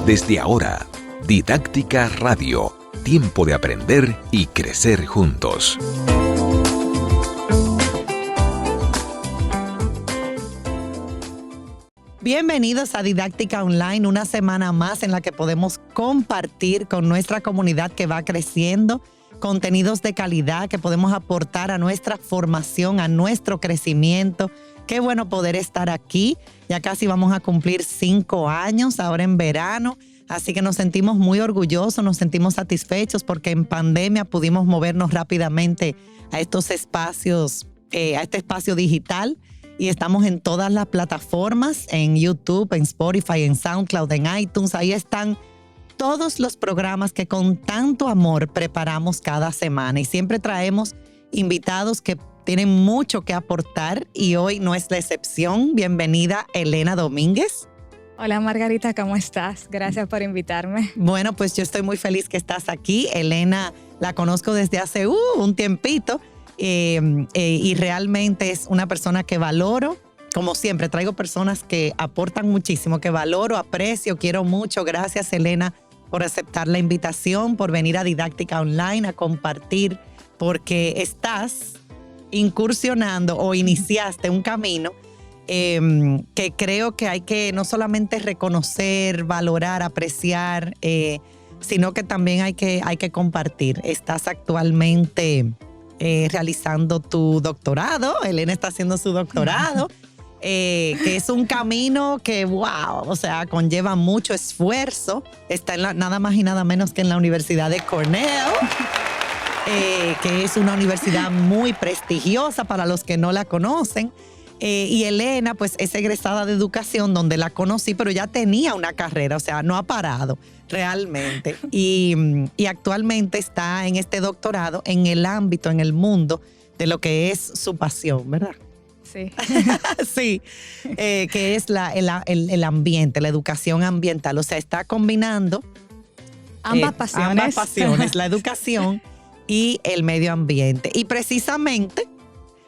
Desde ahora, Didáctica Radio. Tiempo de aprender y crecer juntos. Bienvenidos a Didáctica Online, una semana más en la que podemos compartir con nuestra comunidad que va creciendo contenidos de calidad que podemos aportar a nuestra formación, a nuestro crecimiento. Qué bueno poder estar aquí. Ya casi vamos a cumplir 5 años ahora en verano, así que nos sentimos muy orgullosos, nos sentimos satisfechos porque en pandemia pudimos movernos rápidamente a estos espacios, a este espacio digital. Y estamos en todas las plataformas, en YouTube, en Spotify, en SoundCloud, en iTunes. Ahí están todos los programas que con tanto amor preparamos cada semana. Y siempre traemos invitados que tienen mucho que aportar y hoy no es la excepción. Bienvenida, Elena Domínguez. Hola Margarita, ¿cómo estás? Gracias por invitarme. Bueno, pues yo estoy muy feliz que estás aquí. Elena la conozco desde hace un tiempito. Y realmente es una persona que valoro, como siempre, traigo personas que aportan muchísimo, que valoro, aprecio, quiero mucho. Gracias, Elena, por aceptar la invitación, por venir a Didáctica Online a compartir, porque estás incursionando o iniciaste un camino que creo que hay que no solamente reconocer, valorar, apreciar, sino que también hay que compartir. Estás actualmente realizando tu doctorado. Elena está haciendo su doctorado, que es un camino que, wow, o sea, conlleva mucho esfuerzo. Está en nada más y nada menos que en la Universidad de Cornell, que es una universidad muy prestigiosa para los que no la conocen. Y Elena, pues, es egresada de educación, donde la conocí, pero ya tenía una carrera, o sea, no ha parado realmente. Y actualmente está en este doctorado en el ámbito, en el mundo de lo que es su pasión, ¿verdad? Sí. Sí, que es el ambiente, la educación ambiental. O sea, está combinando ambas pasiones, la educación y el medio ambiente. Y precisamente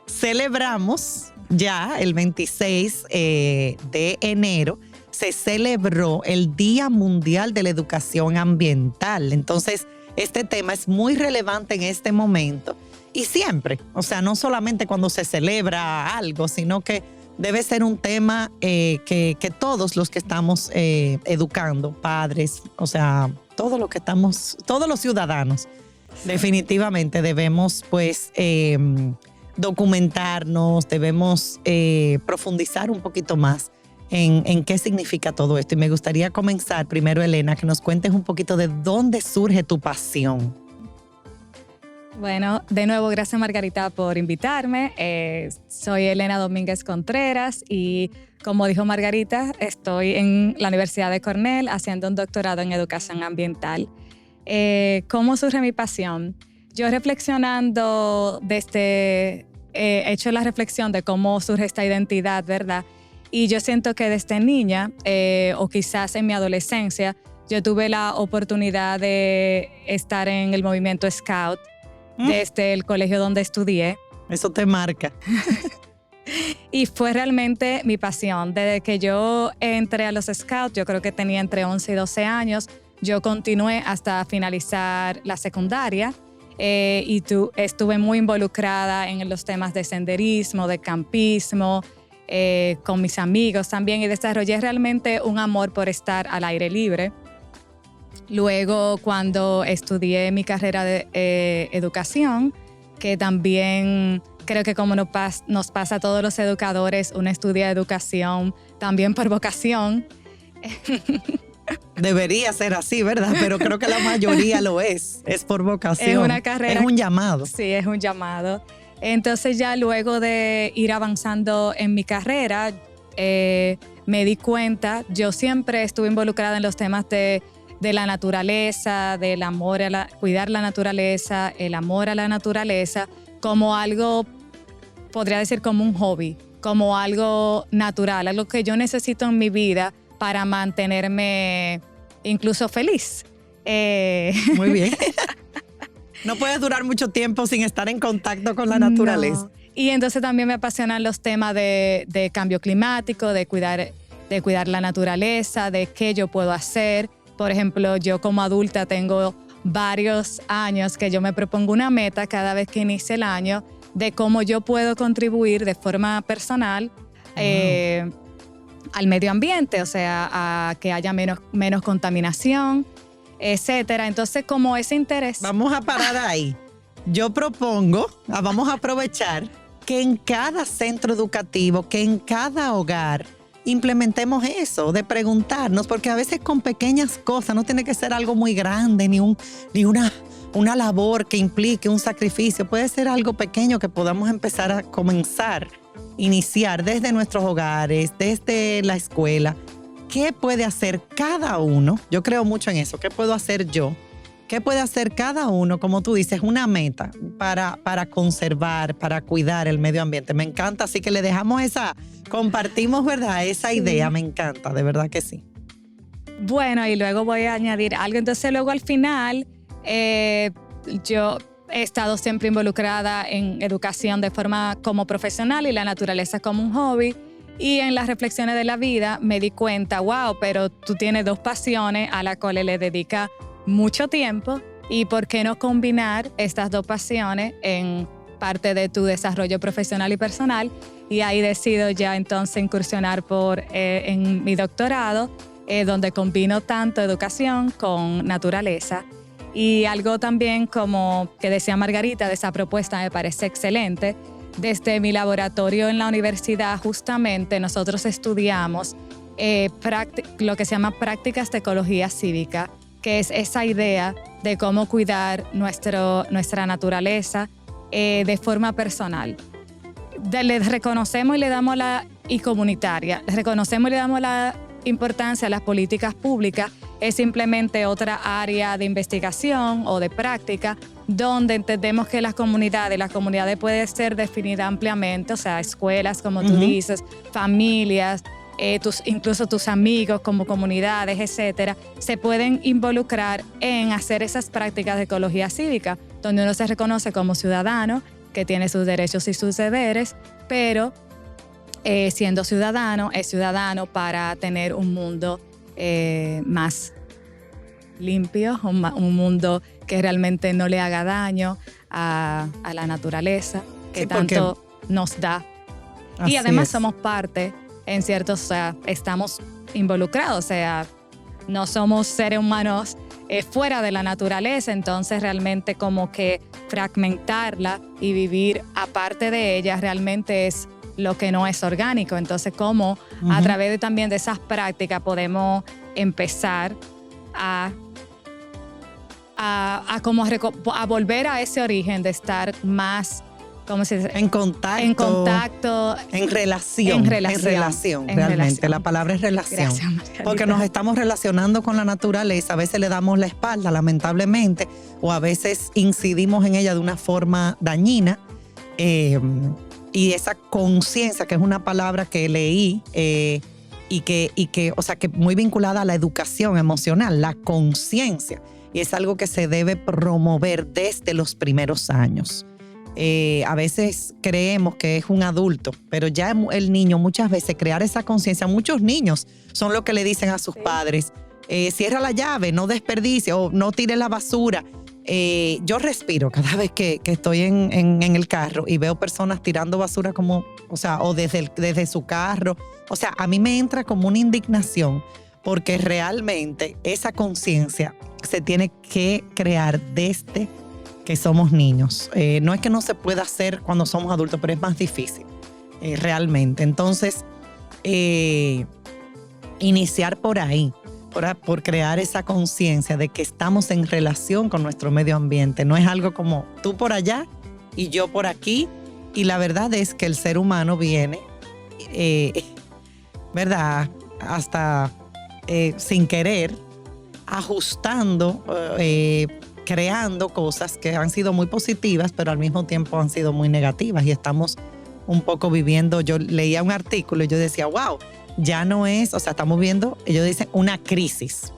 celebramos ya el 26 de enero, se celebró el Día Mundial de la Educación Ambiental. Entonces, este tema es muy relevante en este momento y siempre, o sea, no solamente cuando se celebra algo, sino que debe ser un tema que todos los que estamos educando, padres, o sea, todos los ciudadanos, definitivamente debemos, pues, documentarnos, debemos profundizar un poquito más en qué significa todo esto. Y me gustaría comenzar primero, Elena, que nos cuentes un poquito de dónde surge tu pasión. Bueno, de nuevo, gracias Margarita por invitarme. Soy Elena Domínguez Contreras y, como dijo Margarita, estoy en la Universidad de Cornell haciendo un doctorado en educación ambiental. ¿Cómo surge mi pasión? Yo reflexionando he hecho la reflexión de cómo surge esta identidad, ¿verdad? Y yo siento que desde niña, o quizás en mi adolescencia, yo tuve la oportunidad de estar en el movimiento Scout desde el colegio donde estudié. Eso te marca. Y fue realmente mi pasión. Desde que yo entré a los Scouts, yo creo que tenía entre 11 y 12 años, yo continué hasta finalizar la secundaria. Y estuve muy involucrada en los temas de senderismo, de campismo, con mis amigos también, y desarrollé realmente un amor por estar al aire libre. Luego, cuando estudié mi carrera de educación, que también creo que como nos pasa a todos los educadores, uno estudia educación también por vocación. Debería ser así, ¿verdad? Pero creo que la mayoría lo es por vocación. Es una carrera. Es un llamado. Sí, es un llamado. Entonces ya luego de ir avanzando en mi carrera, me di cuenta, yo siempre estuve involucrada en los temas de la naturaleza, del amor cuidar la naturaleza, el amor a la naturaleza, como algo, podría decir como un hobby, como algo natural, algo que yo necesito en mi vida para mantenerme incluso feliz. Muy bien. No puedes durar mucho tiempo sin estar en contacto con la naturaleza. No. Y entonces también me apasionan los temas de cambio climático, de cuidar la naturaleza, de qué yo puedo hacer Por ejemplo, yo como adulta tengo varios años que yo me propongo una meta cada vez que inicie el año de cómo yo puedo contribuir de forma personal al medio ambiente, o sea, a que haya menos contaminación, etcétera. Entonces, como ese interés... Vamos a parar ahí. Yo propongo, vamos a aprovechar que en cada centro educativo, que en cada hogar, implementemos eso, de preguntarnos, porque a veces con pequeñas cosas, no tiene que ser algo muy grande, ni una labor que implique un sacrificio, puede ser algo pequeño que podamos empezar a iniciar desde nuestros hogares, desde la escuela. ¿Qué puede hacer cada uno? Yo creo mucho en eso. ¿Qué puedo hacer yo? ¿Qué puede hacer cada uno? Como tú dices, una meta para conservar, para cuidar el medio ambiente. Me encanta, así que le dejamos compartimos, ¿verdad? Esa idea, me encanta, de verdad que sí. Bueno, y luego voy a añadir algo. Entonces, luego al final, yo he estado siempre involucrada en educación de forma como profesional y la naturaleza como un hobby. Y en las reflexiones de la vida me di cuenta, wow, pero tú tienes 2 pasiones a las cuales le dedicas mucho tiempo. ¿Y por qué no combinar estas 2 pasiones en parte de tu desarrollo profesional y personal? Y ahí decido ya entonces incursionar en mi doctorado, donde combino tanto educación con naturaleza. Y algo también como que decía Margarita de esa propuesta me parece excelente. Desde mi laboratorio en la universidad, justamente nosotros estudiamos lo que se llama prácticas de ecología cívica, que es esa idea de cómo cuidar nuestra naturaleza de forma personal. Le reconocemos y le damos y comunitaria, le reconocemos y le damos la importancia a las políticas públicas. Es simplemente otra área de investigación o de práctica donde entendemos que las comunidades pueden ser definidas ampliamente, o sea, escuelas, como tú dices, familias, incluso tus amigos como comunidades, etcétera, se pueden involucrar en hacer esas prácticas de ecología cívica, donde uno se reconoce como ciudadano, que tiene sus derechos y sus deberes, pero siendo ciudadano, es ciudadano para tener un mundo más limpio, un mundo que realmente no le haga daño a la naturaleza, que tanto nos da. Y además somos parte, en cierto, o sea, estamos involucrados, o sea, no somos seres humanos fuera de la naturaleza, entonces realmente como que fragmentarla y vivir aparte de ella realmente es lo que no es orgánico. Entonces, como a través también de esas prácticas podemos empezar a volver a ese origen de estar más, ¿cómo se dice? En contacto. En relación. Realmente. La palabra es relación. Gracias, Margarita. Porque nos estamos relacionando con la naturaleza. A veces le damos la espalda, lamentablemente, o a veces incidimos en ella de una forma dañina. Y esa conciencia, que es una palabra que leí y que, o sea, que muy vinculada a la educación emocional, la conciencia. Y es algo que se debe promover desde los primeros años. A veces creemos que es un adulto, pero ya el niño muchas veces crear esa conciencia, muchos niños son los que le dicen a sus padres, cierra la llave, no desperdicie o no tire la basura. Yo respiro cada vez que estoy en el carro y veo personas tirando basura o desde su carro. O sea, a mí me entra como una indignación porque realmente esa conciencia se tiene que crear desde que somos niños. No es que no se pueda hacer cuando somos adultos, pero es más difícil, realmente. Entonces, iniciar por ahí, por crear esa conciencia de que estamos en relación con nuestro medio ambiente. No es algo como tú por allá y yo por aquí. Y la verdad es que el ser humano viene, ¿verdad? Hasta sin querer, ajustando, creando cosas que han sido muy positivas, pero al mismo tiempo han sido muy negativas. Y estamos un poco viviendo, yo leía un artículo y yo decía, wow, ya no es, o sea, estamos viendo, ellos dicen una crisis.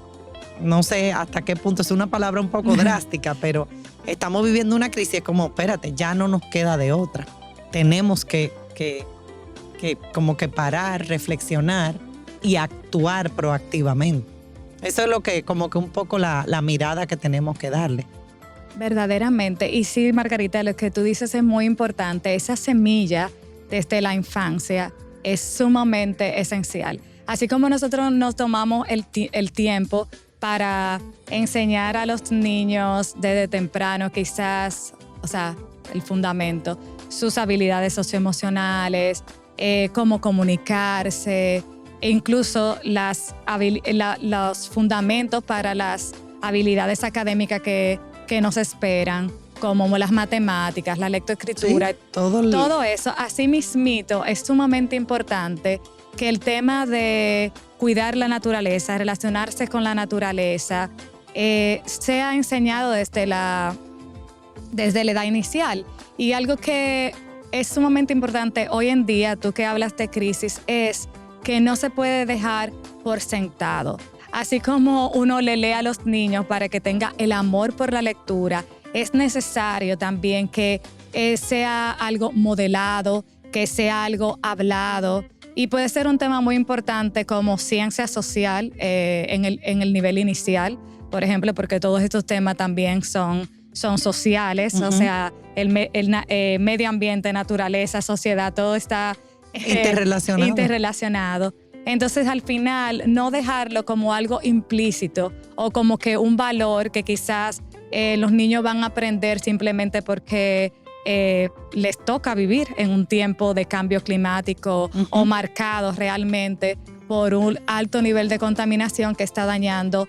No sé hasta qué punto, es una palabra un poco drástica, pero estamos viviendo una crisis. Es como, espérate, ya no nos queda de otra. Tenemos que como que parar, reflexionar y actuar proactivamente. Eso es lo que, como que un poco la mirada que tenemos que darle. Verdaderamente. Y sí, Margarita, lo que tú dices es muy importante. Esa semilla desde la infancia es sumamente esencial. Así como nosotros nos tomamos el tiempo para enseñar a los niños desde temprano, quizás, o sea, el fundamento, sus habilidades socioemocionales, cómo comunicarse, e incluso los fundamentos para las habilidades académicas que nos esperan, como las matemáticas, la lectoescritura, Sí, todo eso. Así mismito es sumamente importante que el tema de cuidar la naturaleza, relacionarse con la naturaleza, sea enseñado desde la edad inicial. Y algo que es sumamente importante hoy en día, tú que hablas de crisis, es que no se puede dejar por sentado. Así como uno le lee a los niños para que tenga el amor por la lectura, es necesario también que sea algo modelado, que sea algo hablado. Y puede ser un tema muy importante como ciencia social en el nivel inicial, por ejemplo, porque todos estos temas también son sociales, o sea, el medio ambiente, naturaleza, sociedad, todo está interrelacionado. Entonces, al final, no dejarlo como algo implícito o como que un valor que quizás los niños van a aprender simplemente porque les toca vivir en un tiempo de cambio climático o marcado realmente por un alto nivel de contaminación que está dañando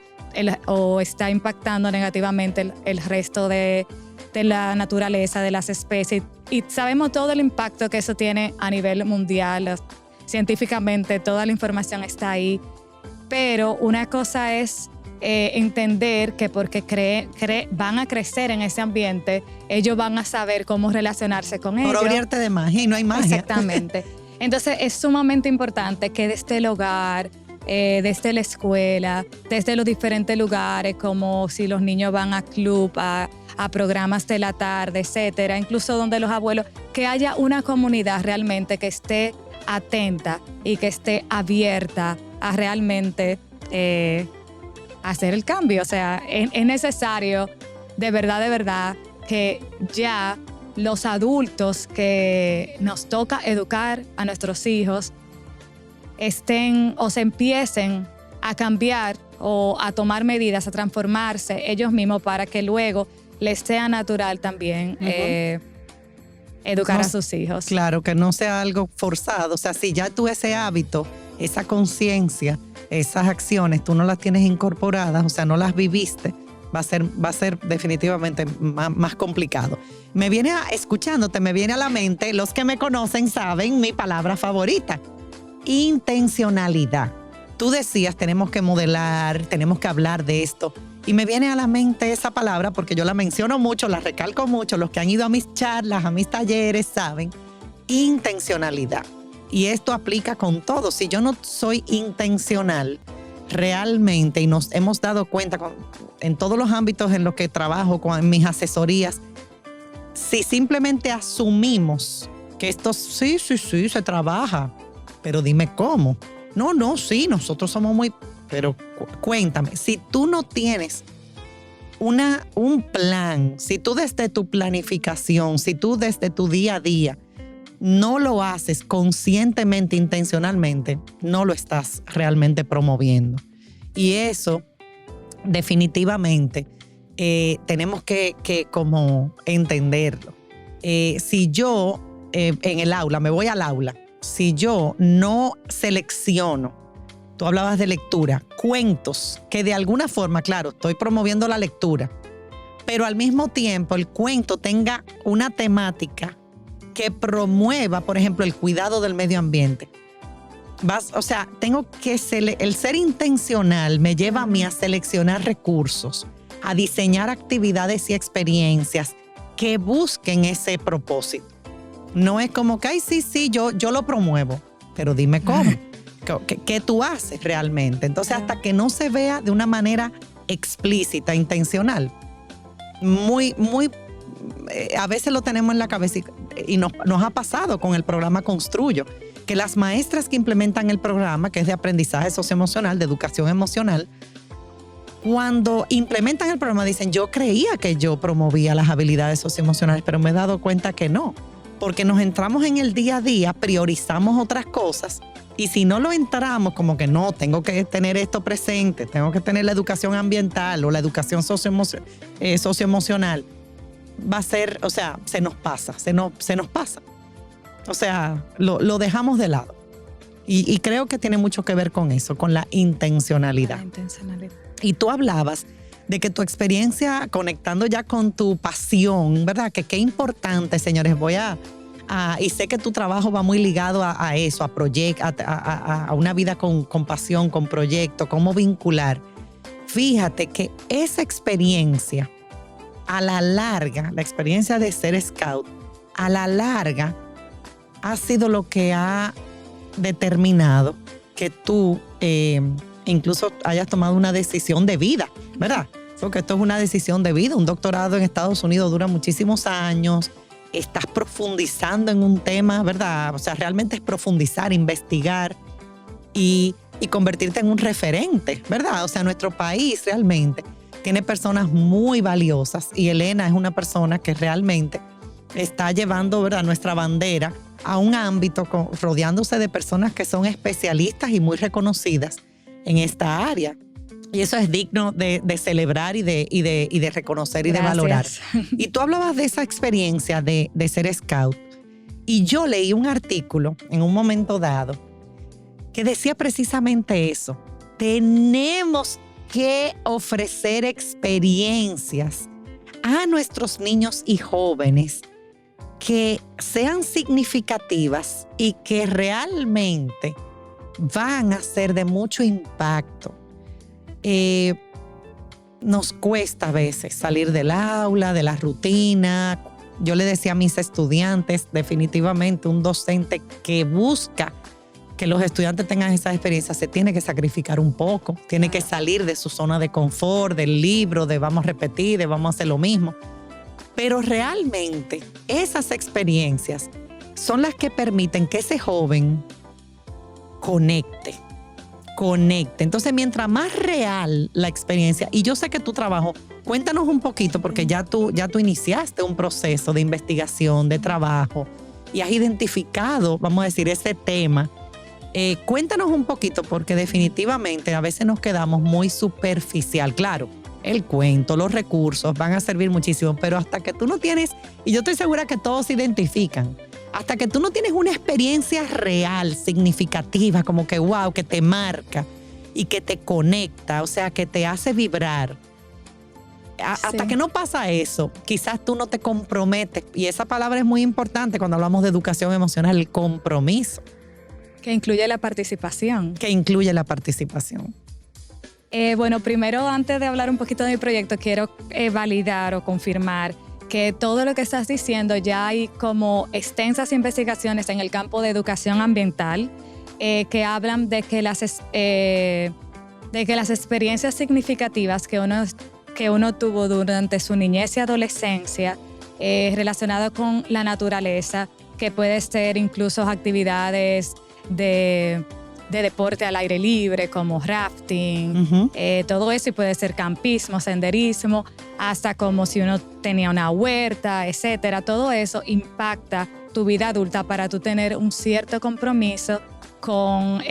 o está impactando negativamente el resto de la naturaleza, de las especies. Y sabemos todo el impacto que eso tiene a nivel mundial. Científicamente toda la información está ahí, pero una cosa es entender que porque van a crecer en ese ambiente, ellos van a saber cómo relacionarse con ellos. Por obviarte de magia, y no hay magia. Exactamente. Entonces es sumamente importante que desde el hogar, desde la escuela, desde los diferentes lugares, como si los niños van a club, a programas de la tarde, etcétera, incluso donde los abuelos, que haya una comunidad realmente que esté atenta y que esté abierta a realmente hacer el cambio. O sea, es necesario de verdad que ya los adultos que nos toca educar a nuestros hijos estén o se empiecen a cambiar o a tomar medidas, a transformarse ellos mismos para que luego les sea natural también educar a sus hijos. Claro, que no sea algo forzado. O sea, si ya tú ese hábito, esa conciencia, esas acciones, tú no las tienes incorporadas, o sea, no las viviste, va a ser definitivamente más complicado. Escuchándote, me viene a la mente, los que me conocen saben mi palabra favorita, intencionalidad. Tú decías, tenemos que modelar, tenemos que hablar de esto. Y me viene a la mente esa palabra porque yo la menciono mucho, la recalco mucho. Los que han ido a mis charlas, a mis talleres, saben. Intencionalidad. Y esto aplica con todo. Si yo no soy intencional realmente, y nos hemos dado cuenta en todos los ámbitos en los que trabajo, en mis asesorías, si simplemente asumimos que esto sí, se trabaja, pero dime cómo. No, sí, nosotros somos muy... Pero cuéntame, si tú no tienes un plan, si tú desde tu planificación, si tú desde tu día a día no lo haces conscientemente, intencionalmente, no lo estás realmente promoviendo. Y eso definitivamente tenemos que como entenderlo. Si yo en el aula, me voy al aula, si yo no selecciono, tú hablabas de lectura, cuentos que de alguna forma, claro, estoy promoviendo la lectura, pero al mismo tiempo el cuento tenga una temática que promueva, por ejemplo, el cuidado del medio ambiente. Tengo que el ser intencional me lleva a mí a seleccionar recursos, a diseñar actividades y experiencias que busquen ese propósito. No es como que, sí, yo lo promuevo, pero dime cómo. ¿Qué tú haces realmente? Entonces, hasta que no se vea de una manera explícita, intencional, a veces lo tenemos en la cabeza y nos ha pasado con el programa Construyo, que las maestras que implementan el programa, que es de aprendizaje socioemocional, de educación emocional, cuando implementan el programa dicen, yo creía que yo promovía las habilidades socioemocionales, pero me he dado cuenta que no. Porque nos entramos en el día a día, priorizamos otras cosas y si no lo entramos como que no, tengo que tener esto presente, tengo que tener la educación ambiental o la educación socioemocional, va a ser, o sea, se nos pasa. O sea, lo dejamos de lado. Y creo que tiene mucho que ver con eso, con la intencionalidad. Y tú hablabas de que tu experiencia conectando ya con tu pasión, ¿verdad? Que qué importante, señores, y sé que tu trabajo va muy ligado a eso, a una vida con pasión, con proyecto, cómo vincular. Fíjate que esa experiencia, a la larga, la experiencia de ser scout, a la larga, ha sido lo que ha determinado que tú incluso hayas tomado una decisión de vida, ¿verdad? Porque esto es una decisión de vida. Un doctorado en Estados Unidos dura muchísimos años. Estás profundizando en un tema, ¿verdad? O sea, realmente es profundizar, investigar y convertirte en un referente, ¿verdad? O sea, nuestro país realmente tiene personas muy valiosas y Elena es una persona que realmente está llevando, ¿verdad?, nuestra bandera a un ámbito rodeándose de personas que son especialistas y muy reconocidas en esta área. Y eso es digno de celebrar y de reconocer y de valorar. Y tú hablabas de esa experiencia de ser scout. Y yo leí un artículo en un momento dado que decía precisamente eso. Tenemos que ofrecer experiencias a nuestros niños y jóvenes que sean significativas y que realmente van a ser de mucho impacto. Nos cuesta a veces salir del aula, de la rutina. Yo le decía a mis estudiantes, definitivamente un docente que busca que los estudiantes tengan esas experiencias se tiene que sacrificar un poco, tiene que salir de su zona de confort, del libro, de vamos a repetir, de vamos a hacer lo mismo. Pero realmente esas experiencias son las que permiten que ese joven conecte. Entonces, mientras más real la experiencia, y yo sé que tu trabajo, cuéntanos un poquito, porque ya tú iniciaste un proceso de investigación, de trabajo, y has identificado, vamos a decir, ese tema. Cuéntanos un poquito, porque definitivamente a veces nos quedamos muy superficial. Claro, el cuento, los recursos van a servir muchísimo, pero hasta que tú no tienes, y yo estoy segura que todos se identifican, hasta que tú no tienes una experiencia real, significativa, como que wow, que te marca y que te conecta, o sea, que te hace vibrar. Hasta que no pasa eso, quizás tú no te comprometes. Y esa palabra es muy importante cuando hablamos de educación emocional, el compromiso. Que incluye la participación. Bueno, primero, antes de hablar un poquito de mi proyecto, quiero validar o confirmar que todo lo que estás diciendo, ya hay como extensas investigaciones en el campo de educación ambiental que hablan de que las experiencias significativas que uno tuvo durante su niñez y adolescencia relacionadas con la naturaleza, que puede ser incluso actividades de deporte al aire libre como rafting, todo eso, y puede ser campismo, senderismo, hasta como si uno tenía una huerta, etcétera. Todo eso impacta tu vida adulta para tú tener un cierto compromiso con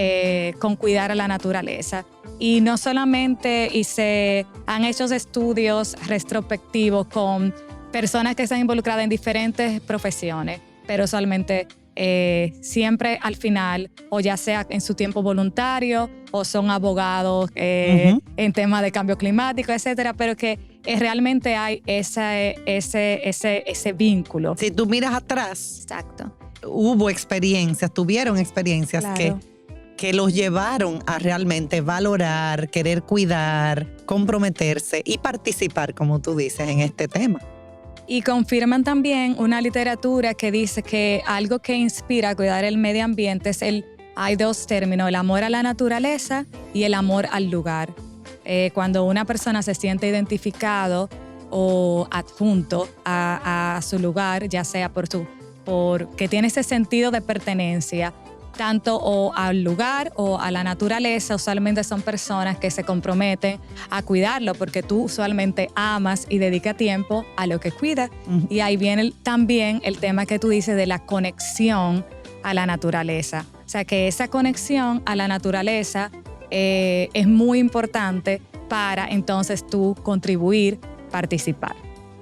cuidar a la naturaleza. Y no solamente, y se han hecho estudios retrospectivos con personas que están involucradas en diferentes profesiones, pero usualmente siempre al final, o ya sea en su tiempo voluntario, o son abogados en temas de cambio climático, etcétera, pero que realmente hay ese vínculo. Si tú miras atrás, exacto, tuvieron experiencias, claro, que los llevaron a realmente valorar, querer cuidar, comprometerse y participar, como tú dices, en este tema. Y confirman también una literatura que dice que algo que inspira a cuidar el medio ambiente hay dos términos, el amor a la naturaleza y el amor al lugar. Cuando una persona se siente identificado o adjunto a su lugar, ya sea porque tiene ese sentido de pertenencia, tanto o al lugar o a la naturaleza. Usualmente son personas que se comprometen a cuidarlo porque tú usualmente amas y dedicas tiempo a lo que cuidas. Y ahí viene también el tema que tú dices de la conexión a la naturaleza. O sea, que esa conexión a la naturaleza es muy importante para entonces tú contribuir, participar.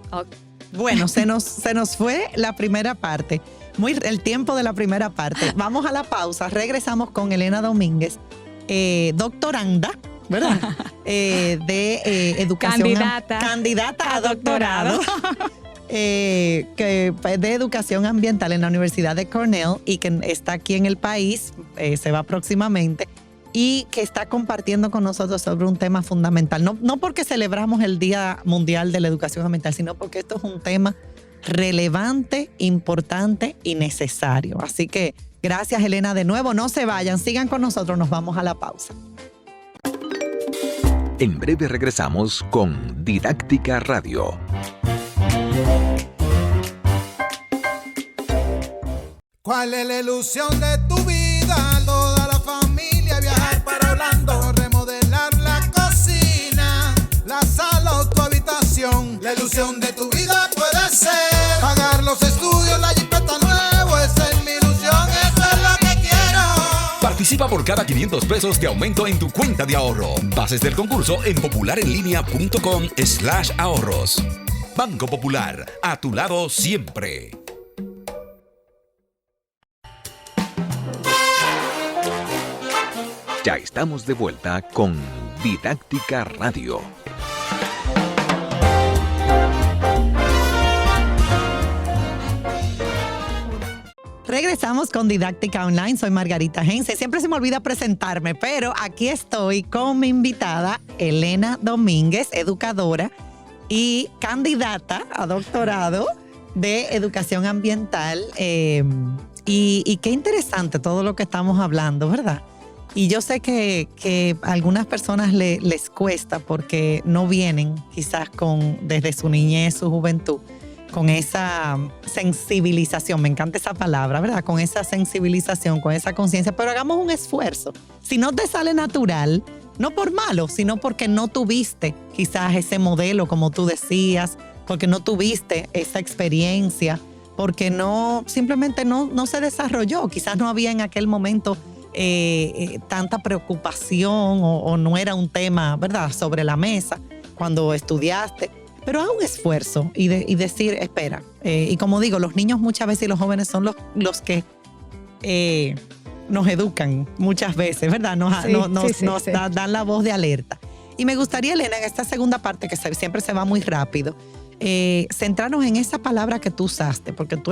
Okay. Bueno, se nos fue la primera parte. El tiempo de la primera parte. Vamos a la pausa. Regresamos con Elena Domínguez, doctoranda, ¿verdad? De educación. Candidata a doctorado. De educación ambiental en la Universidad de Cornell y que está aquí en el país, se va próximamente, y que está compartiendo con nosotros sobre un tema fundamental. No porque celebramos el Día Mundial de la Educación Ambiental, sino porque esto es un tema relevante, importante y necesario. Así que gracias, Elena, de nuevo. No se vayan, sigan con nosotros, nos vamos a la pausa. En breve regresamos con Didáctica Radio. ¿Cuál es la ilusión de tu vida? Toda la familia viajar para Orlando, remodelar la cocina, la sala o tu habitación. La ilusión de tu vida puede ser pagar los estudios, la jipeta nuevo. Esa es mi ilusión, eso es lo que quiero. Participa por cada 500 pesos de aumento en tu cuenta de ahorro. Bases del concurso en popularenlinea.com/ahorros. Banco Popular, a tu lado siempre. Ya estamos de vuelta con Didáctica Radio. Regresamos con Didáctica Online. Soy Margarita Heinze. Siempre se me olvida presentarme, pero aquí estoy con mi invitada, Elena Domínguez, educadora y candidata a doctorado de educación ambiental. Y qué interesante todo lo que estamos hablando, ¿verdad? Y yo sé que a algunas personas les cuesta porque no vienen quizás desde su niñez, su juventud, con esa sensibilización, me encanta esa palabra, ¿verdad? Con esa sensibilización, con esa conciencia, pero hagamos un esfuerzo. Si no te sale natural, no por malo, sino porque no tuviste quizás ese modelo, como tú decías, porque no tuviste esa experiencia, porque simplemente no se desarrolló, quizás no había en aquel momento tanta preocupación o no era un tema, ¿verdad?, sobre la mesa cuando estudiaste. Pero haz un esfuerzo y decir, espera. Y como digo, los niños muchas veces y los jóvenes son los que nos educan muchas veces, ¿verdad? Nos dan la voz de alerta. Y me gustaría, Elena, en esta segunda parte, que siempre se va muy rápido, centrarnos en esa palabra que tú usaste, porque tú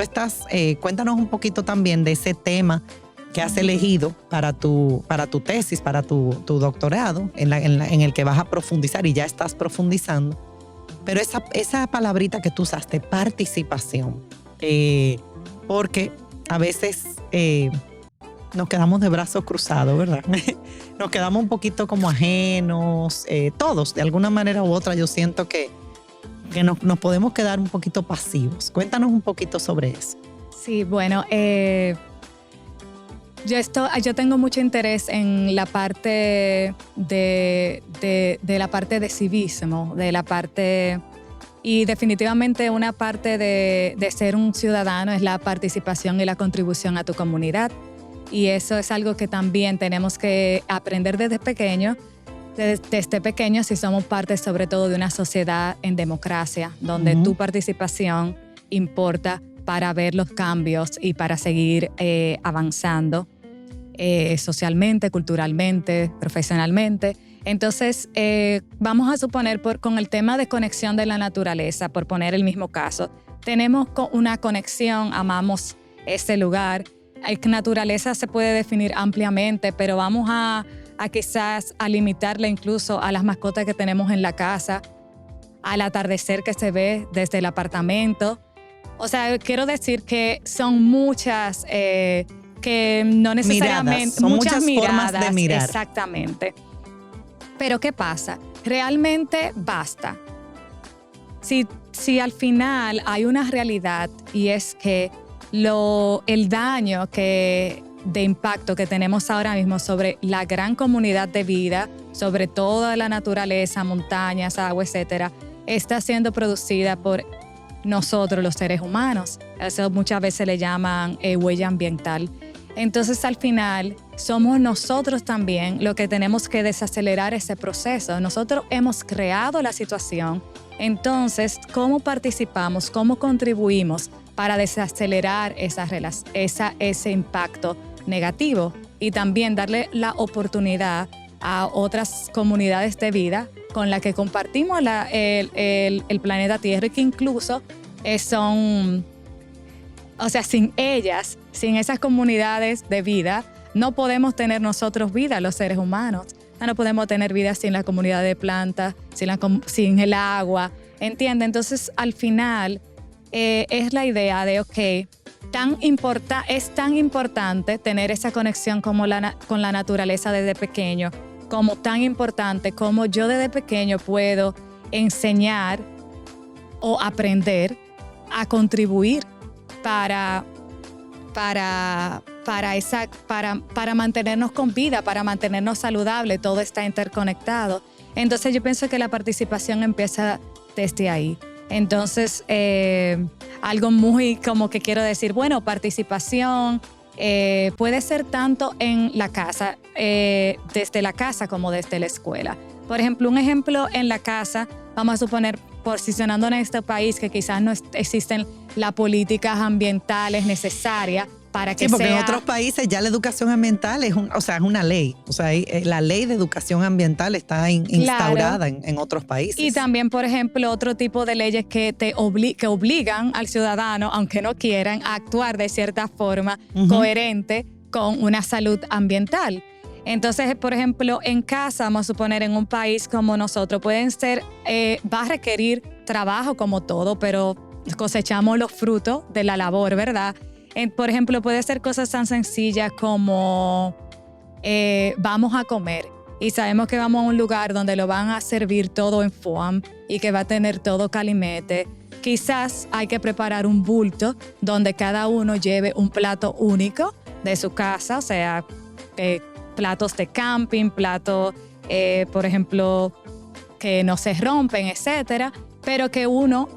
cuéntanos un poquito también de ese tema que has elegido para tu tesis, para tu doctorado, en el que vas a profundizar y ya estás profundizando. Pero esa palabrita que tú usaste, participación, porque a veces nos quedamos de brazos cruzados, ¿verdad? Nos quedamos un poquito como ajenos, todos, de alguna manera u otra. Yo siento que nos podemos quedar un poquito pasivos. Cuéntanos un poquito sobre eso. Sí, bueno, yo tengo mucho interés en la parte de la parte de civismo, y definitivamente una parte de ser un ciudadano es la participación y la contribución a tu comunidad. Y eso es algo que también tenemos que aprender desde pequeños si somos parte sobre todo de una sociedad en democracia, donde tu participación importa para ver los cambios y para seguir avanzando socialmente, culturalmente, profesionalmente. Entonces, vamos a suponer con el tema de conexión de la naturaleza, por poner el mismo caso, tenemos una conexión, amamos ese lugar. La naturaleza se puede definir ampliamente, pero vamos a quizás a limitarla incluso a las mascotas que tenemos en la casa, al atardecer que se ve desde el apartamento. O sea, quiero decir que son muchas, que no necesariamente... Son muchas formas de mirar. Exactamente. Pero ¿qué pasa? Realmente basta. Si al final hay una realidad y es que el daño que de impacto que tenemos ahora mismo sobre la gran comunidad de vida, sobre toda la naturaleza, montañas, agua, etcétera, está siendo producida por nosotros, los seres humanos. Eso muchas veces le llaman huella ambiental. Entonces, al final, somos nosotros también los que tenemos que desacelerar ese proceso. Nosotros hemos creado la situación. Entonces, ¿cómo participamos? ¿Cómo contribuimos para desacelerar ese impacto negativo? Y también darle la oportunidad a otras comunidades de vida con las que compartimos el planeta Tierra y que incluso son... O sea, sin ellas, sin esas comunidades de vida, no podemos tener nosotros vida, los seres humanos. No podemos tener vida sin la comunidad de plantas, sin el agua, ¿entiendes? Entonces, al final, es la idea de, es tan importante tener esa conexión con la naturaleza desde pequeño, como tan importante como yo desde pequeño puedo enseñar o aprender a contribuir para mantenernos con vida, para mantenernos saludables. Todo está interconectado. Entonces yo pienso que la participación empieza desde ahí. Entonces, algo muy como que quiero decir, bueno, participación puede ser tanto en la casa, desde la casa como desde la escuela. Por ejemplo, un ejemplo en la casa, vamos a suponer, posicionando en este país que quizás no existen las políticas ambientales necesarias para que porque sea... en otros países ya la educación ambiental es una ley. O sea, la ley de educación ambiental está instaurada en otros países. Y también, por ejemplo, otro tipo de leyes que que obligan al ciudadano, aunque no quieran, a actuar de cierta forma coherente con una salud ambiental. Entonces, por ejemplo, en casa, vamos a suponer, en un país como nosotros, va a requerir trabajo como todo, pero cosechamos los frutos de la labor, ¿verdad? Por ejemplo, puede ser cosas tan sencillas como vamos a comer y sabemos que vamos a un lugar donde lo van a servir todo en foam y que va a tener todo calimete. Quizás hay que preparar un bulto donde cada uno lleve un plato único de su casa, o sea, platos de camping, platos, por ejemplo, que no se rompen, etcétera, pero que uno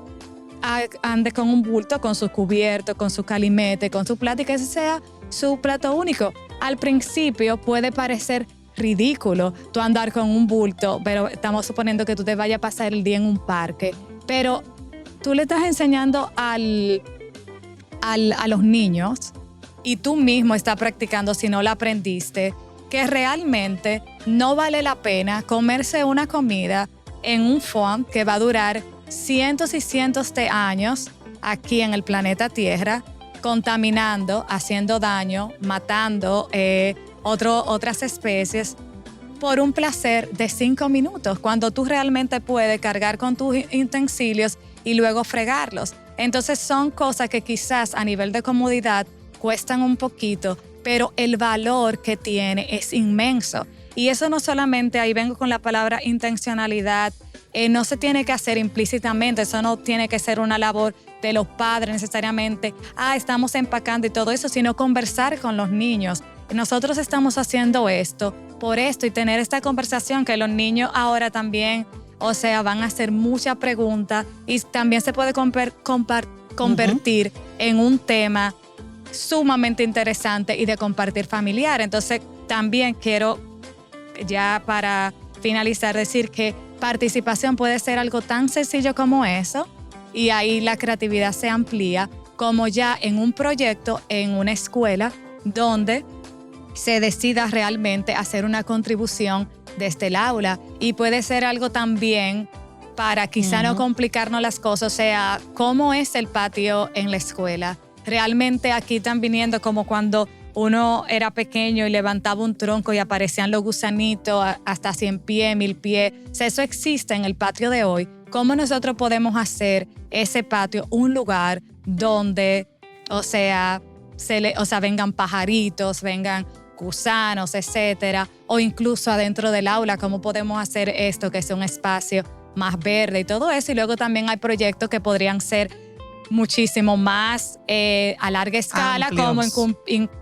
ande con un bulto, con su cubierto, con su calimete, con su plato y que ese sea su plato único. Al principio puede parecer ridículo tú andar con un bulto, pero estamos suponiendo que tú te vayas a pasar el día en un parque, pero tú le estás enseñando a los niños y tú mismo estás practicando si no la aprendiste, que realmente no vale la pena comerse una comida en un foam que va a durar cientos y cientos de años aquí en el planeta Tierra, contaminando, haciendo daño, matando otras especies por un placer de 5 minutos, cuando tú realmente puedes cargar con tus utensilios y luego fregarlos. Entonces son cosas que quizás a nivel de comodidad cuestan un poquito, pero el valor que tiene es inmenso. Y eso no solamente, ahí vengo con la palabra intencionalidad, no se tiene que hacer implícitamente, eso no tiene que ser una labor de los padres necesariamente, estamos empacando y todo eso, sino conversar con los niños. Nosotros estamos haciendo esto, por esto, y tener esta conversación que los niños ahora también, o sea, van a hacer muchas preguntas y también se puede convertir en un tema sumamente interesante y de compartir familiar. Entonces, también quiero, ya para finalizar, decir que participación puede ser algo tan sencillo como eso, y ahí la creatividad se amplía, como ya en un proyecto, en una escuela, donde se decida realmente hacer una contribución desde el aula. Y puede ser algo también para quizá no complicarnos las cosas, o sea, ¿cómo es el patio en la escuela? Realmente aquí están viniendo como cuando uno era pequeño y levantaba un tronco y aparecían los gusanitos hasta 100 pies, 1000 pies. O sea, eso existe en el patio de hoy. ¿Cómo nosotros podemos hacer ese patio un lugar donde, vengan pajaritos, vengan gusanos, etcétera? O incluso adentro del aula, ¿cómo podemos hacer esto que sea un espacio más verde y todo eso? Y luego también hay proyectos que podrían ser muchísimo más a larga escala, Amplios. como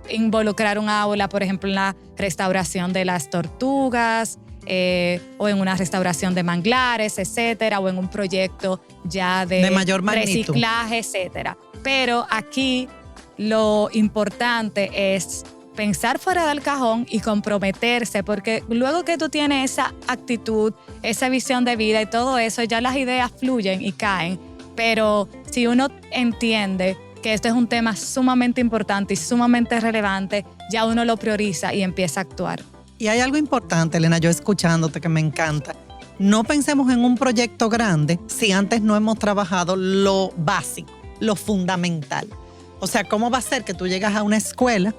involucrar un aula, por ejemplo, en la restauración de las tortugas, o en una restauración de manglares, etcétera, o en un proyecto ya de mayor magnitud, reciclaje, etcétera. Pero aquí lo importante es pensar fuera del cajón y comprometerse, porque luego que tú tienes esa actitud, esa visión de vida y todo eso, ya las ideas fluyen y caen. Pero si uno entiende que esto es un tema sumamente importante y sumamente relevante, ya uno lo prioriza y empieza a actuar. Y hay algo importante, Elena, yo escuchándote que me encanta. No pensemos en un proyecto grande si antes no hemos trabajado lo básico, lo fundamental. O sea, ¿cómo va a ser que tú llegas a una escuela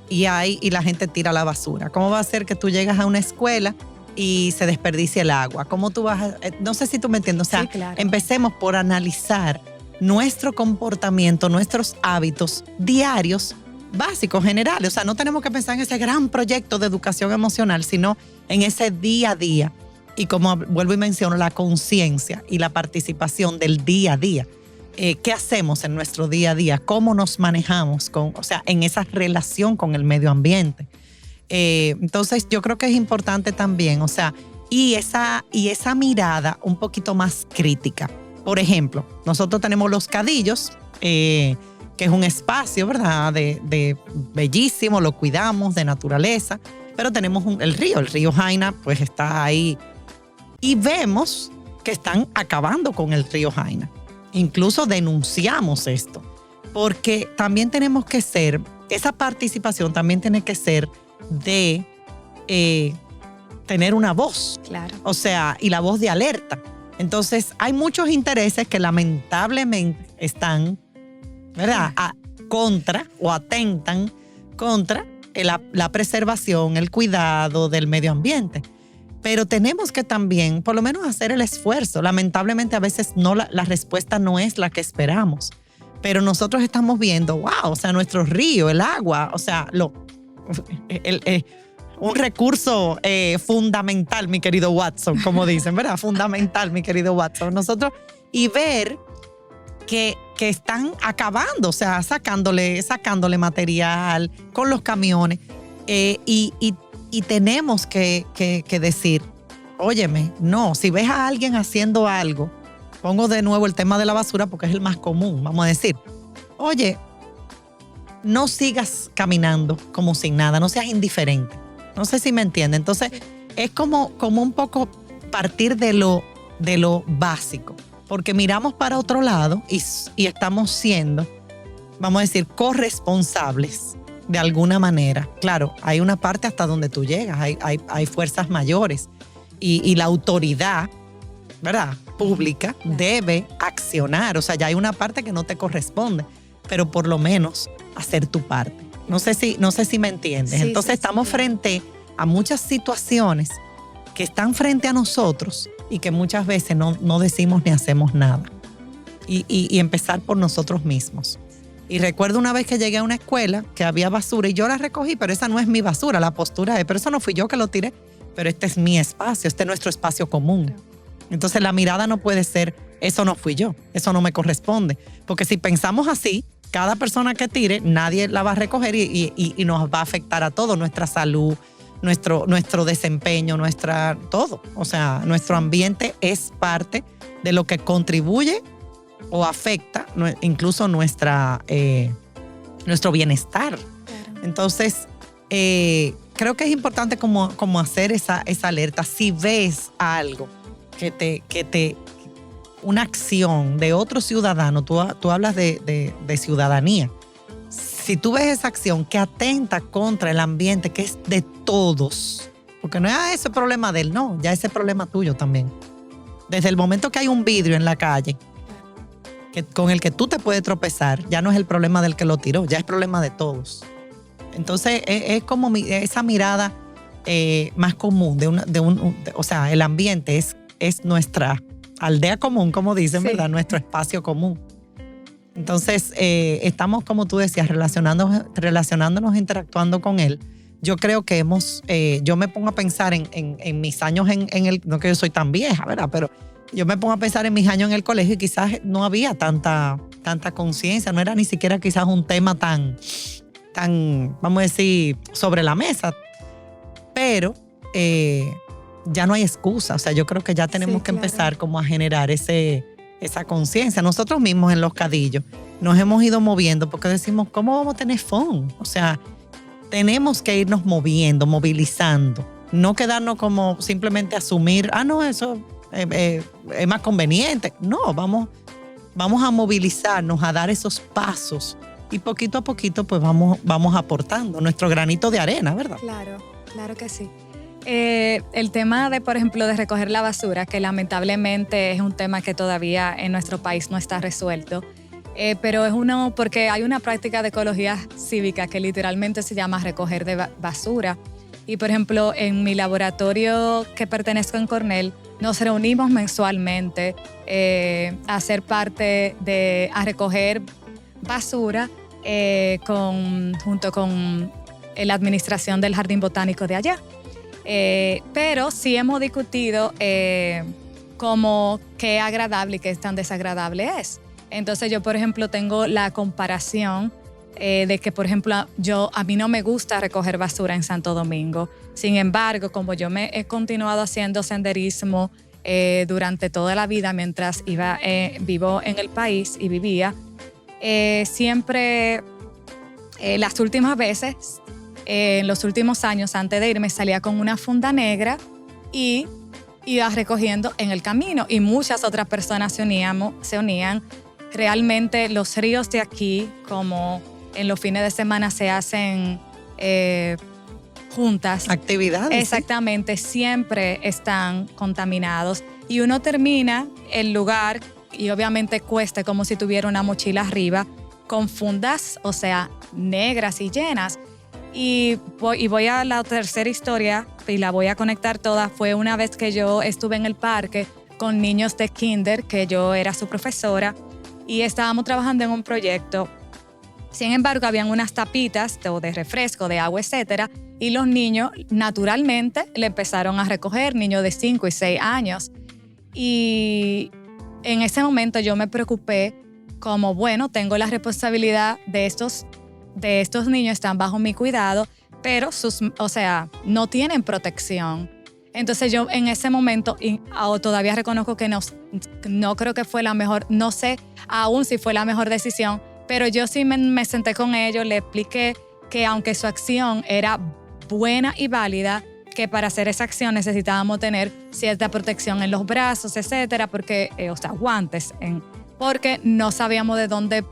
y la gente tira la basura? ¿Cómo va a ser que tú llegas a una escuela y se desperdicia el agua? ¿Cómo tú vas a...? No sé si tú me entiendes. O sea, Sí, claro. Empecemos por analizar nuestro comportamiento, nuestros hábitos diarios básicos, generales. O sea, no tenemos que pensar en ese gran proyecto de educación emocional, sino en ese día a día. Y como vuelvo y menciono, la conciencia y la participación del día a día. ¿Qué hacemos en nuestro día a día? ¿Cómo nos manejamos en esa relación con el medio ambiente? Entonces, yo creo que es importante también, y esa mirada un poquito más crítica. Por ejemplo, nosotros tenemos los Cadillos, que es un espacio, ¿verdad?, de bellísimo, lo cuidamos, de naturaleza, pero tenemos el río Jaina, pues está ahí. Y vemos que están acabando con el río Jaina. Incluso denunciamos esto, porque también tenemos que esa participación también tiene que ser de tener una voz. Claro. O sea, y la voz de alerta. Entonces, hay muchos intereses que lamentablemente están, ¿verdad?, contra o atentan contra la preservación, el cuidado del medio ambiente. Pero tenemos que también, por lo menos, hacer el esfuerzo. Lamentablemente, a veces la respuesta no es la que esperamos. Pero nosotros estamos viendo, wow, nuestro río, el agua, un recurso fundamental, mi querido Watson, como dicen, ¿verdad? Fundamental, mi querido Watson. Nosotros, y ver que están acabando, sacándole material con los camiones. Y tenemos que decir, óyeme, no, si ves a alguien haciendo algo, pongo de nuevo el tema de la basura porque es el más común, vamos a decir, oye, no sigas caminando como sin nada, no seas indiferente. No sé si me entiende. Entonces, es como un poco partir de lo básico, porque miramos para otro lado y estamos siendo, vamos a decir, corresponsables de alguna manera. Claro, hay una parte hasta donde tú llegas, hay fuerzas mayores y la autoridad, ¿verdad?, pública debe accionar. O sea, ya hay una parte que no te corresponde, pero por lo menos hacer tu parte. No sé si me entiendes. Sí, Entonces estamos frente a muchas situaciones que están frente a nosotros y que muchas veces no decimos ni hacemos nada. Y empezar por nosotros mismos. Y recuerdo una vez que llegué a una escuela que había basura y yo la recogí, pero esa no es mi basura, la postura es, pero eso no fui yo que lo tiré, pero este es mi espacio, este es nuestro espacio común. Entonces la mirada no puede ser, eso no fui yo, eso no me corresponde. Porque si pensamos así, cada persona que tire, nadie la va a recoger y nos va a afectar a todo, nuestra salud, nuestro desempeño, todo. O sea, nuestro ambiente es parte de lo que contribuye o afecta incluso nuestro bienestar. Claro. Entonces, creo que es importante como hacer esa alerta. Si ves algo una acción de otro ciudadano, tú hablas de ciudadanía. Si tú ves esa acción que atenta contra el ambiente, que es de todos, porque no es ese problema de él, no, ya ese problema tuyo también. Desde el momento que hay un vidrio en la calle, con el que tú te puedes tropezar, ya no es el problema del que lo tiró, ya es problema de todos. Entonces, es como esa mirada más común, o sea, el ambiente es nuestra aldea común, como dicen, sí, ¿verdad? Nuestro espacio común. Entonces, estamos, como tú decías, relacionándonos, interactuando con él. Yo creo que yo me pongo a pensar en mis años no que yo soy tan vieja, ¿verdad? Pero yo me pongo a pensar en mis años en el colegio y quizás no había tanta tanta conciencia, no era ni siquiera quizás un tema tan, vamos a decir, sobre la mesa. Pero ya no hay excusa. O sea, yo creo que ya tenemos que empezar como a generar esa conciencia. Nosotros mismos en Los Cadillos nos hemos ido moviendo porque decimos, ¿cómo vamos a tener fun? O sea, tenemos que irnos moviendo, movilizando. No quedarnos como simplemente asumir, no, eso es más conveniente. No, vamos a movilizarnos, a dar esos pasos y poquito a poquito pues vamos aportando nuestro granito de arena, ¿verdad? Claro que sí. El tema de, por ejemplo, de recoger la basura, que lamentablemente es un tema que todavía en nuestro país no está resuelto, pero es porque hay una práctica de ecología cívica que literalmente se llama recoger de basura. Y, por ejemplo, en mi laboratorio que pertenezco en Cornell, nos reunimos mensualmente a ser parte a recoger basura junto con la administración del Jardín Botánico de allá. Pero sí hemos discutido como qué agradable y qué tan desagradable es. Entonces yo, por ejemplo, tengo la comparación de que, por ejemplo, a mí no me gusta recoger basura en Santo Domingo. Sin embargo, como yo me he continuado haciendo senderismo durante toda la vida mientras vivo en el país y vivía, siempre las últimas veces, en los últimos años antes de irme, salía con una funda negra y iba recogiendo en el camino, y muchas otras personas se unían. Realmente los ríos de aquí, como en los fines de semana se hacen juntas. Actividades. Exactamente, ¿sí? Siempre están contaminados y uno termina el lugar y obviamente cuesta como si tuviera una mochila arriba con fundas, o sea, negras y llenas. Y voy a la tercera historia y la voy a conectar toda. Fue una vez que yo estuve en el parque con niños de kinder, que yo era su profesora, y estábamos trabajando en un proyecto. Sin embargo, habían unas tapitas de refresco, de agua, etcétera, y los niños naturalmente le empezaron a recoger, niños de 5 y 6 años. Y en ese momento yo me preocupé como, bueno, tengo la responsabilidad de estos niños, están bajo mi cuidado, pero no tienen protección. Entonces yo en ese momento, todavía reconozco que no creo que fue la mejor, no sé aún si fue la mejor decisión, pero yo sí me senté con ellos, le expliqué que aunque su acción era buena y válida, que para hacer esa acción necesitábamos tener cierta protección en los brazos, etcétera, porque, guantes, porque no sabíamos de dónde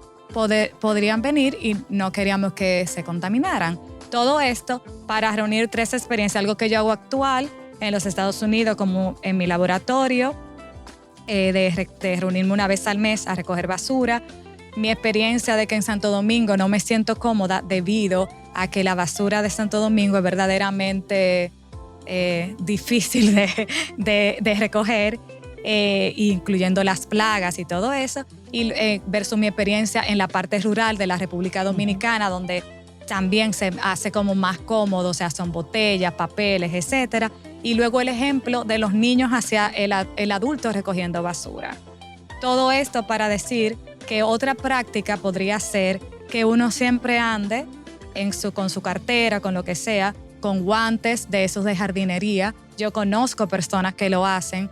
podrían venir y no queríamos que se contaminaran. Todo esto para reunir 3 experiencias, algo que yo hago actual en los Estados Unidos, como en mi laboratorio, de reunirme una vez al mes a recoger basura. Mi experiencia de que en Santo Domingo no me siento cómoda debido a que la basura de Santo Domingo es verdaderamente difícil de recoger, incluyendo las plagas y todo eso, y versus mi experiencia en la parte rural de la República Dominicana, donde también se hace como más cómodo, o sea, son botellas, papeles, etcétera. Y luego el ejemplo de los niños hacia el adulto recogiendo basura. Todo esto para decir que otra práctica podría ser que uno siempre ande con su cartera, con lo que sea, con guantes de esos de jardinería. Yo conozco personas que lo hacen.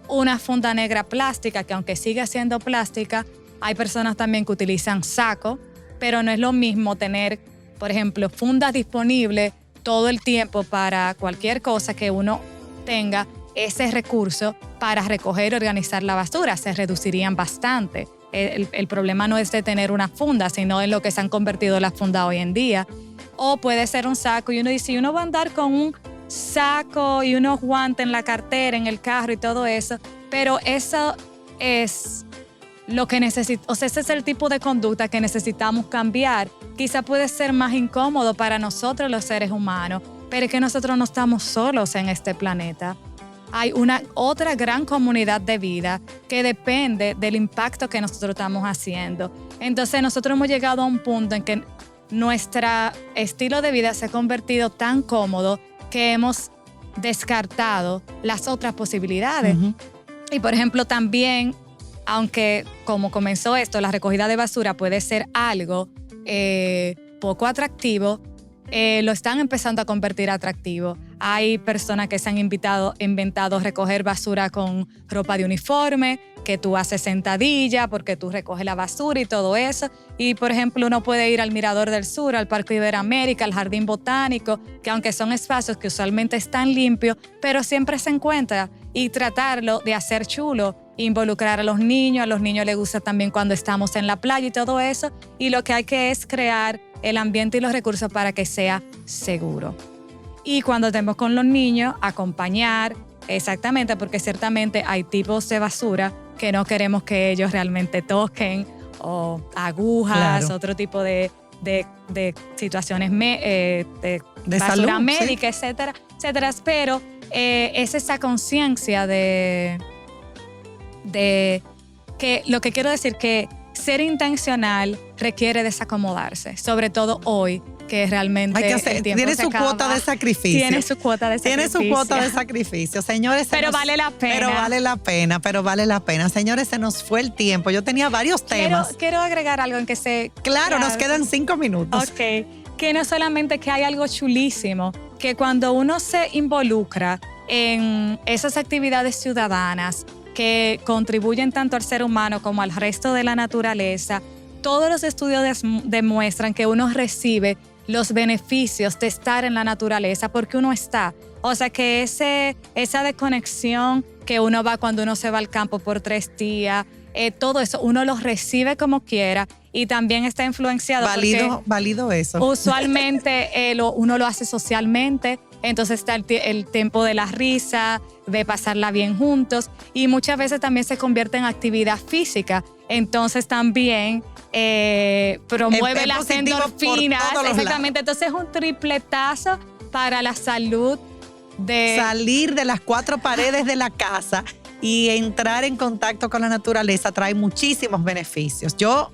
Una funda negra plástica, que aunque sigue siendo plástica, hay personas también que utilizan saco, pero no es lo mismo tener, por ejemplo, fundas disponibles todo el tiempo para cualquier cosa, que uno tenga ese recurso para recoger y organizar la basura. Se reducirían bastante. El problema no es de tener una funda, sino en lo que se han convertido las fundas hoy en día. O puede ser un saco, y uno dice, y uno va a andar con un saco y unos guantes en la cartera, en el carro y todo eso, pero eso es lo que necesitamos, o sea, ese es el tipo de conducta que necesitamos cambiar. Quizá puede ser más incómodo para nosotros los seres humanos, pero es que nosotros no estamos solos en este planeta. Hay otra gran comunidad de vida que depende del impacto que nosotros estamos haciendo. Entonces nosotros hemos llegado a un punto en que nuestro estilo de vida se ha convertido tan cómodo que hemos descartado las otras posibilidades. Uh-huh. Y por ejemplo también aunque como comenzó esto, la recogida de basura puede ser algo poco atractivo, lo están empezando a convertir atractivo. Hay personas que se han inventado recoger basura con ropa de uniforme, que tú haces sentadilla porque tú recoges la basura y todo eso. Y, por ejemplo, uno puede ir al Mirador del Sur, al Parque Iberoamérica, al Jardín Botánico, que aunque son espacios que usualmente están limpios, pero siempre se encuentra, y tratarlo de hacer chulo, involucrar a los niños les gusta también cuando estamos en la playa y todo eso, y lo que hay que es crear el ambiente y los recursos para que sea seguro. Y cuando estemos con los niños, acompañar, exactamente, porque ciertamente hay tipos de basura que no queremos que ellos realmente toquen, o agujas, claro, otro tipo de situaciones de basura salud, médica, sí, etcétera, etcétera. Pero es esa conciencia de que lo que quiero decir que ser intencional requiere desacomodarse, sobre todo hoy, que realmente hay que hacer, el tiempo tiene se su acaba. cuota de sacrificio. Tiene su cuota de sacrificio. Tiene su cuota de sacrificio. Señores, pero vale la pena. Pero vale la pena. Señores, se nos fue el tiempo. Yo tenía varios temas. Quiero agregar algo en que se... Claro, nos quedan 5 minutos. Ok. Que no solamente que hay algo chulísimo, que cuando uno se involucra en esas actividades ciudadanas que contribuyen tanto al ser humano como al resto de la naturaleza, todos los estudios demuestran que uno recibe los beneficios de estar en la naturaleza porque uno está. O sea que esa desconexión que uno va cuando uno se va al campo por 3 días, todo eso uno lo recibe como quiera y también está influenciado. Válido eso. Usualmente uno lo hace socialmente, entonces está el tiempo de la risa, de pasarla bien juntos y muchas veces también se convierte en actividad física. Entonces también promueve las endorfinas. Exactamente. Entonces es un tripletazo para la salud de salir de las 4 paredes de la casa y entrar en contacto con la naturaleza trae muchísimos beneficios. Yo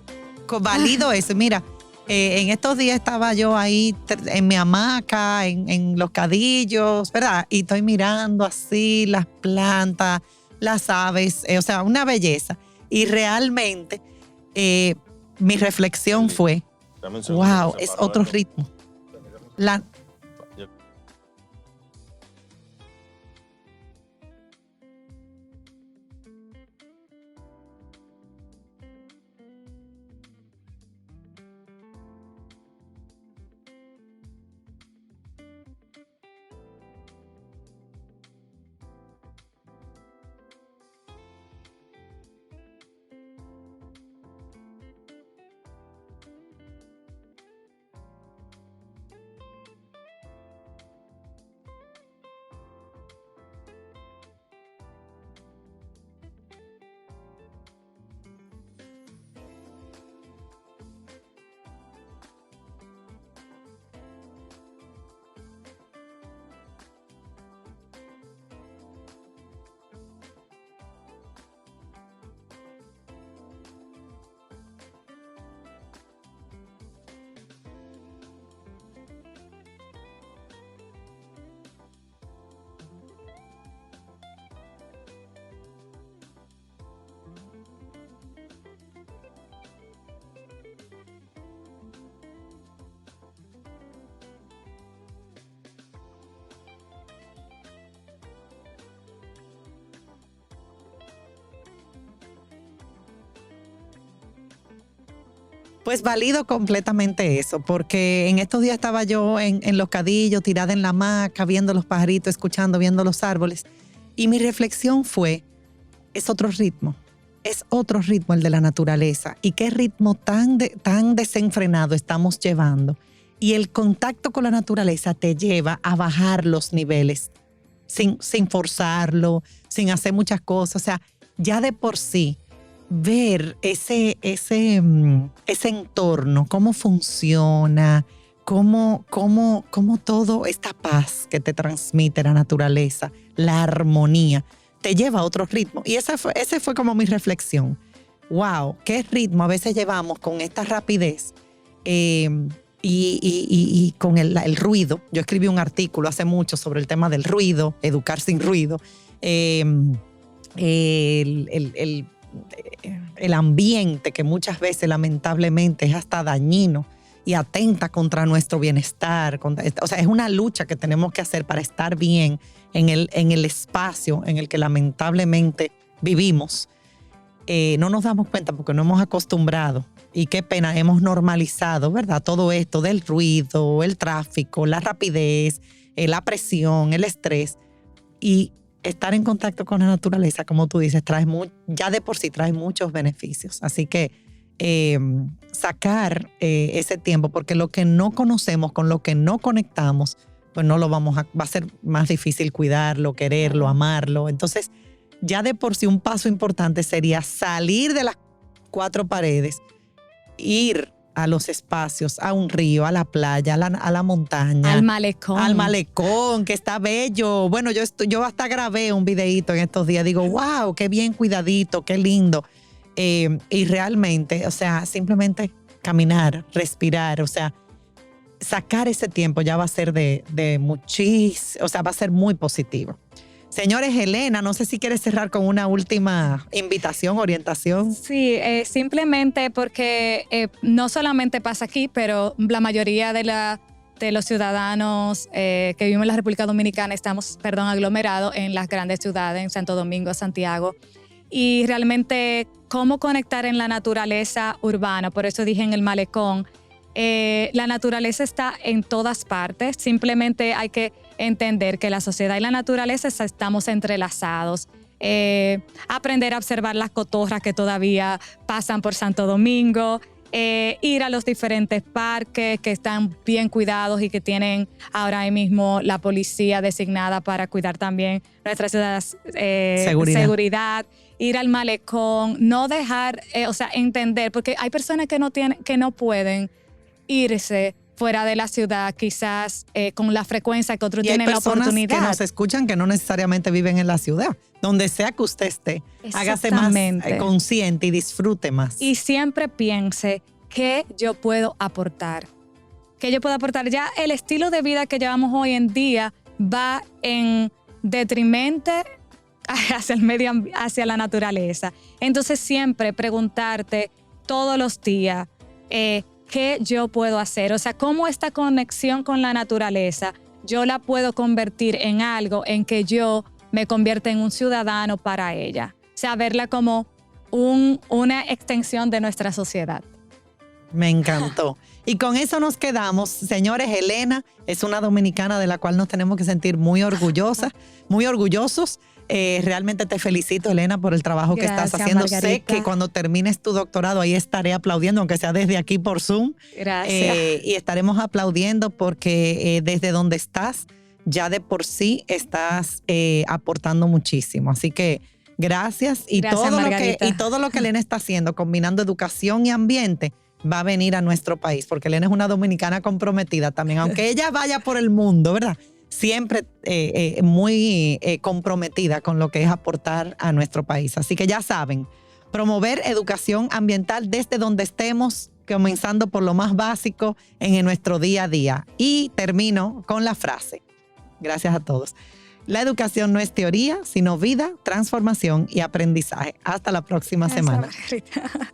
valido eso. Mira, en estos días estaba yo ahí en mi hamaca, en Los Cadillos, ¿verdad? Y estoy mirando así las plantas, las aves, o sea, una belleza. Y realmente mi reflexión fue, wow, es otro ritmo. Pues valido completamente eso, porque en estos días estaba yo en Los Cadillos, tirada en la hamaca, viendo los pajaritos, escuchando, viendo los árboles. Y mi reflexión fue, es otro ritmo el de la naturaleza. Y qué ritmo tan desenfrenado estamos llevando. Y el contacto con la naturaleza te lleva a bajar los niveles sin forzarlo, sin hacer muchas cosas. O sea, ya de por sí, ver ese entorno, cómo funciona, cómo todo esta paz que te transmite la naturaleza, la armonía, te lleva a otro ritmo. Y ese fue como mi reflexión. Wow, qué ritmo a veces llevamos con esta rapidez y con el ruido. Yo escribí un artículo hace mucho sobre el tema del ruido, educar sin ruido. el ambiente que muchas veces lamentablemente es hasta dañino y atenta contra nuestro bienestar. O sea, es una lucha que tenemos que hacer para estar bien en el espacio en el que lamentablemente vivimos. No nos damos cuenta porque no hemos acostumbrado. Y qué pena, hemos normalizado, ¿verdad? Todo esto del ruido, el tráfico, la rapidez, la presión, el estrés. Y estar en contacto con la naturaleza, como tú dices, ya de por sí trae muchos beneficios. Así que sacar ese tiempo, porque lo que no conocemos, con lo que no conectamos, pues no lo va a ser más difícil cuidarlo, quererlo, amarlo. Entonces, ya de por sí un paso importante sería salir de las 4 paredes, ir a los espacios, a un río, a la playa, a la montaña. Al malecón. Al malecón, que está bello. Bueno, yo hasta grabé un videíto en estos días. Digo, wow, qué bien cuidadito, qué lindo. Y realmente, o sea, simplemente caminar, respirar, o sea, sacar ese tiempo ya va a ser de muchísimo, o sea, va a ser muy positivo. Señores, Elena, no sé si quieres cerrar con una última invitación, orientación. Sí, simplemente porque no solamente pasa aquí, pero la mayoría de los ciudadanos que vivimos en la República Dominicana estamos, aglomerados en las grandes ciudades, en Santo Domingo, Santiago. Y realmente, ¿cómo conectar en la naturaleza urbana? Por eso dije en el malecón. La naturaleza está en todas partes. Simplemente hay que entender que la sociedad y la naturaleza estamos entrelazados. Aprender a observar las cotorras que todavía pasan por Santo Domingo. Ir a los diferentes parques que están bien cuidados y que tienen ahora mismo la policía designada para cuidar también nuestra seguridad. Ir al malecón, no dejar, entender, porque hay personas que no pueden irse fuera de la ciudad, quizás con la frecuencia que otros tienen la oportunidad. Y hay personas que nos escuchan que no necesariamente viven en la ciudad. Donde sea que usted esté, hágase más consciente y disfrute más. Y siempre piense qué yo puedo aportar. ¿Qué yo puedo aportar? Ya el estilo de vida que llevamos hoy en día va en detrimento hacia la naturaleza. Entonces siempre preguntarte todos los días, ¿qué yo puedo hacer? O sea, cómo esta conexión con la naturaleza yo la puedo convertir en algo en que yo me convierta en un ciudadano para ella. O sea, verla como una extensión de nuestra sociedad. Me encantó. Y con eso nos quedamos. Señores, Elena es una dominicana de la cual nos tenemos que sentir muy orgullosos. Realmente te felicito, Elena, por el trabajo que estás haciendo. Margarita. Sé que cuando termines tu doctorado ahí estaré aplaudiendo, aunque sea desde aquí por Zoom. Gracias. Y estaremos aplaudiendo porque desde donde estás, ya de por sí estás aportando muchísimo. Así que gracias. Gracias, todo lo que Elena está haciendo, combinando educación y ambiente, va a venir a nuestro país, porque Elena es una dominicana comprometida también, aunque ella vaya por el mundo, ¿verdad? Siempre muy comprometida con lo que es aportar a nuestro país. Así que ya saben, promover educación ambiental desde donde estemos, comenzando por lo más básico en nuestro día a día. Y termino con la frase. Gracias a todos. La educación no es teoría, sino vida, transformación y aprendizaje. Hasta la próxima semana. Margarita.